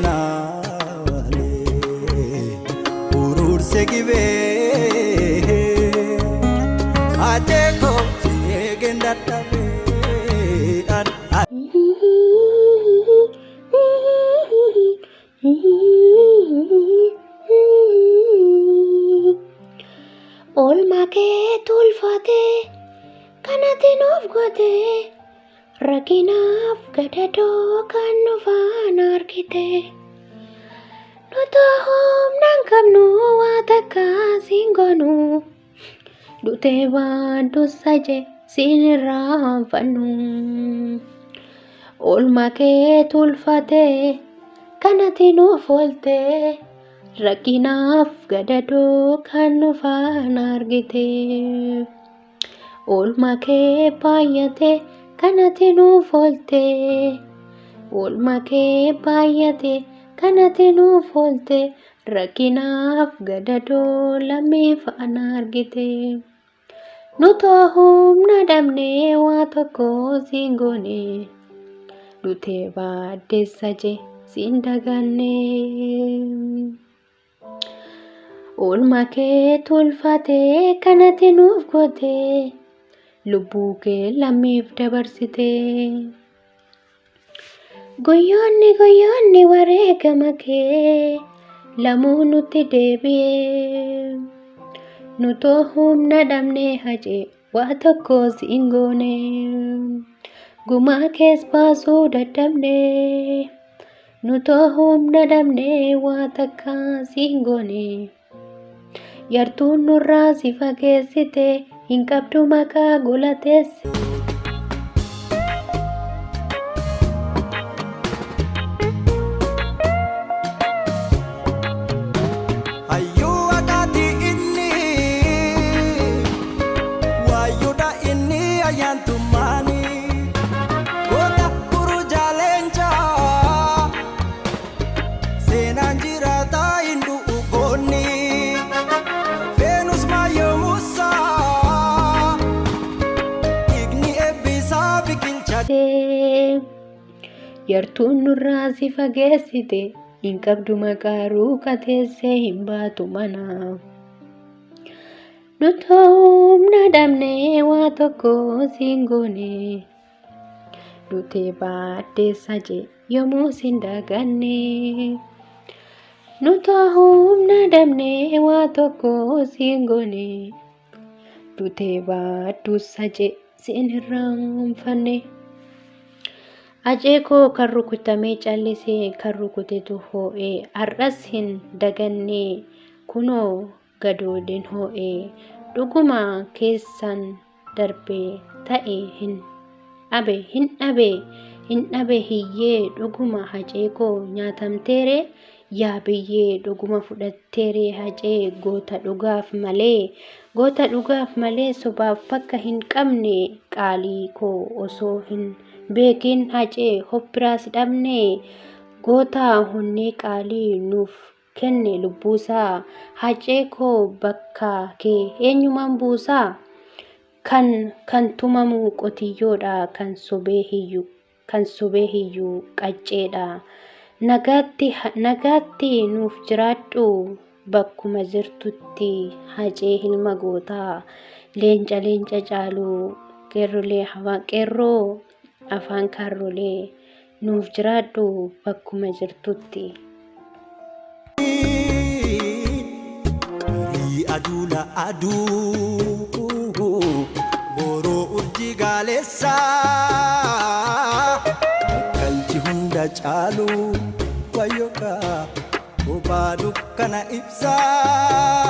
kennale urur segibe ateko siegenda tabe Olma ke tulfate kanatin of gote raginaf gadado kanufan arkite nuto hom nangkamnu wataka singonu dute bantu saje sinram fanu Olma ke tulfate kanatin of volte Rakinaaf gadadoo kan nufaan argite oolmaa kee baay'ate kanatti nuuf oolte oolmaa kee baay'ate kanatti nuuf oolte rakinaaf gadadoo lammiifaan argite nutoo humna dhabnee waa tokko siin goone dutee baaddeessa jee siin daganne. Olma kee tulfatee kanatti nuuf goote lubbuu kee lammiif dabarsite guyyoonni wareegama kee lamuu nutti deebi'e nutoo humna dhabnee hajee waa tokko siin goone gumaa kees baasuu dadhabne nutoo humna dhabnee waa takka siin goone. Yartuun nurraa si fageessite hin qabdu maqaa golateesse. Hayyuu akaati inni waayyoodha inni ayyaantummaani goota buru jaaleencha seenaan jiraata hin du'u goonni. Yartuun nurraa si fageessite hin qabdu maqaa ruuka teessee hin baatu mana nutoo humna dhabnee waa tokko siin goone dutee baaddeessa jee yommuu siin daganne nutoo humna dhabnee waa tokko siin goone dutee baadduussa jee siin irraanfanne. Ajee koo kan rukutamee callisee kan rukutetu hoo'ee har'as hin daganne kunoo gadoodeen hoo'ee dhuguma keessan darbee ta'e hin dhabe hiyyee dhuguma hajee koo nyaatamteere yaa biyyee dhuguma fudhatteere hajee goota dhugaaf malee sobaaf bakka hin qabne qaalii koo osoo hin beekin hajee hobbiraas dhabne goota honnee qaalii nuuf kenne lubbuusaa hajee koo bakka kee eenyumaan buusaa kan tumamu qotiyyoodha kan sobee hiyyuu qacceedha nagaatti nuuf jiraadhu bakkuma jirtutti hajee ilma gootaa leenca caaluu qeerroo afaan kaarrolee nuuf jiraadhu bakkuma jirtutti. Aduula aduu boroo urjii gaaleessaa galchi hunda caalu wayyokaa kophaa dukkana ibsaa.